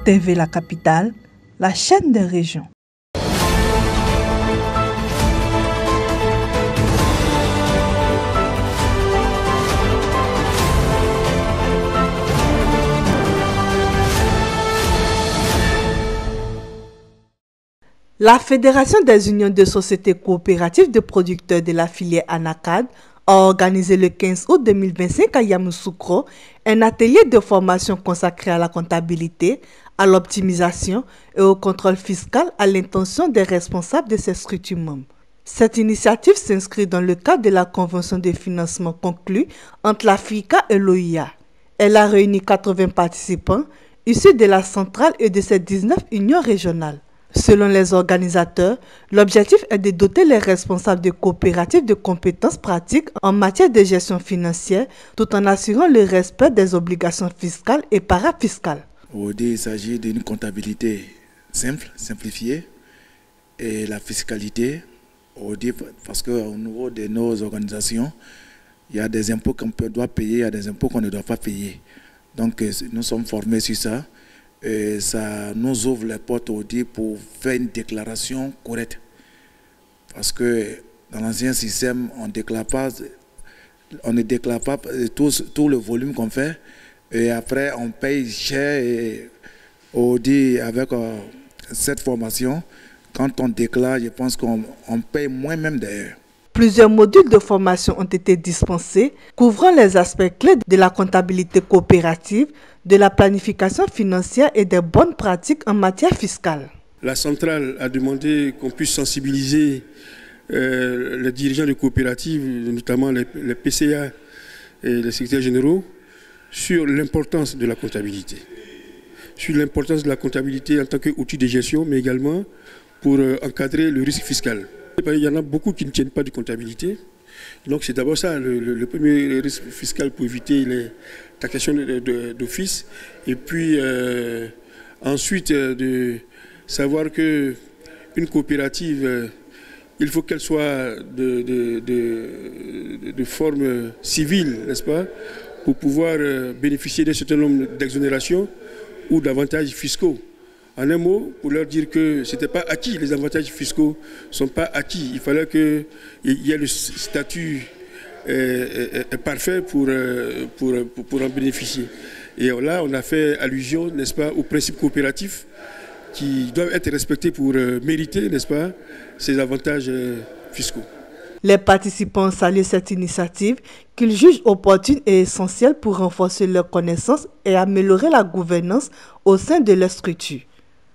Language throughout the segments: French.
TV La Capitale, la chaîne des régions. La Fédération des unions de sociétés coopératives de producteurs de la filière Anacad a organisé le 15 août 2025 à Yamoussoukro un atelier de formation consacré à la comptabilité, à l'optimisation et au contrôle fiscal à l'intention des responsables de ces structures membres. Cette initiative s'inscrit dans le cadre de la convention de financement conclue entre l'AFRICA et l'OIA. Elle a réuni 80 participants issus de la centrale et de ses 19 unions régionales. Selon les organisateurs, l'objectif est de doter les responsables de coopératives de compétences pratiques en matière de gestion financière tout en assurant le respect des obligations fiscales et parafiscales. Il s'agit d'une comptabilité simple, simplifiée, et la fiscalité, parce qu'au niveau de nos organisations, il y a des impôts qu'on doit payer, il y a des impôts qu'on ne doit pas payer. Donc nous sommes formés sur ça. Et ça nous ouvre les portes pour faire une déclaration correcte. Parce que dans l'ancien système, on ne déclare pas tout le volume qu'on fait. Et après, on paye cher. Et avec cette formation, quand on déclare, je pense qu'on paye moins même d'ailleurs. Plusieurs modules de formation ont été dispensés, couvrant les aspects clés de la comptabilité coopérative, de la planification financière et des bonnes pratiques en matière fiscale. La centrale a demandé qu'on puisse sensibiliser les dirigeants de coopératives, notamment les PCA et les secrétaires généraux, sur l'importance de la comptabilité. Sur l'importance de la comptabilité en tant qu'outil de gestion, mais également pour encadrer le risque fiscal. Il y en a beaucoup qui ne tiennent pas de comptabilité. Donc c'est d'abord ça, le premier risque fiscal pour éviter les taxations d'office. Et puis ensuite de savoir qu'une coopérative, il faut qu'elle soit de forme civile, n'est-ce pas, pour pouvoir bénéficier d'un certain nombre d'exonérations ou d'avantages fiscaux. En un mot, pour leur dire que ce n'était pas acquis, les avantages fiscaux ne sont pas acquis. Il fallait qu'il y ait le statut parfait pour en bénéficier. Et là, on a fait allusion, n'est-ce pas, aux principes coopératifs qui doivent être respectés pour mériter, n'est-ce pas, ces avantages fiscaux. Les participants saluent cette initiative qu'ils jugent opportune et essentielle pour renforcer leurs connaissances et améliorer la gouvernance au sein de leur structure.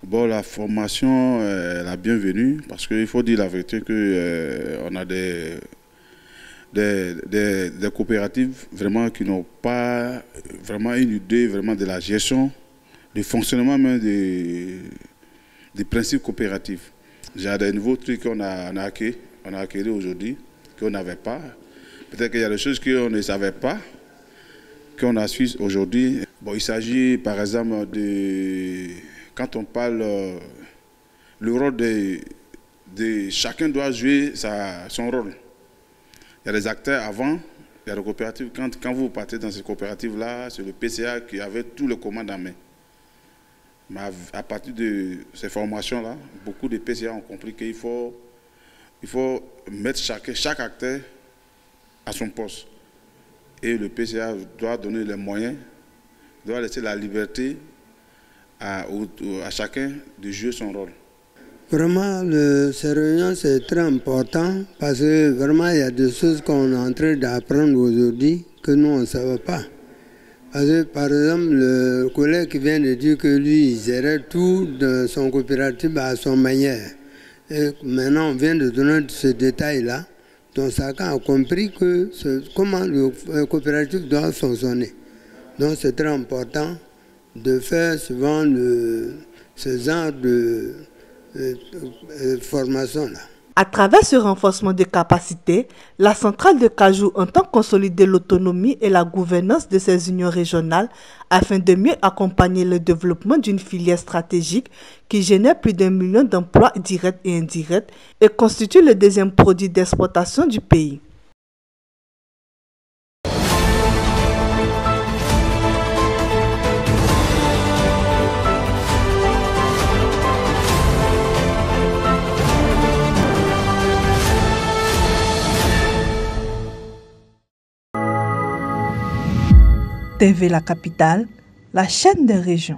Bon, la formation est la bienvenue parce qu'il faut dire la vérité qu'on a des coopératives vraiment qui n'ont pas vraiment une idée vraiment de la gestion, du fonctionnement même des principes coopératifs. J'ai des nouveaux trucs qu'on a acquis aujourd'hui, qu'on n'avait pas. Peut-être qu'il y a des choses qu'on ne savait pas, qu'on a su aujourd'hui. Bon, il s'agit par exemple de... Quand on parle, le rôle de chacun doit jouer son rôle. Il y a des acteurs avant, il y a des coopératives. Quand vous partez dans ces coopératives-là, c'est le PCA qui avait tout le commande en main. Mais à partir de ces formations-là, beaucoup de PCA ont compris qu'il faut mettre chaque acteur à son poste. Et le PCA doit donner les moyens, doit laisser la liberté à chacun de jouer son rôle. Vraiment, ces réunions, c'est très important parce que vraiment, il y a des choses qu'on est en train d'apprendre aujourd'hui que nous, on ne savait pas. Parce que, par exemple, le collègue qui vient de dire que lui, il gérait tout de son coopérative à son manière. Et maintenant, on vient de donner ce détail-là. Donc, chacun a compris comment le coopérative doit fonctionner. Donc, c'est très important de faire souvent ce genre de formation-là. À travers ce renforcement des capacités, la centrale de Kajou entend consolider l'autonomie et la gouvernance de ses unions régionales afin de mieux accompagner le développement d'une filière stratégique qui génère plus d'1 million d'emplois directs et indirects et constitue le deuxième produit d'exportation du pays. TV La Capitale, la chaîne des régions.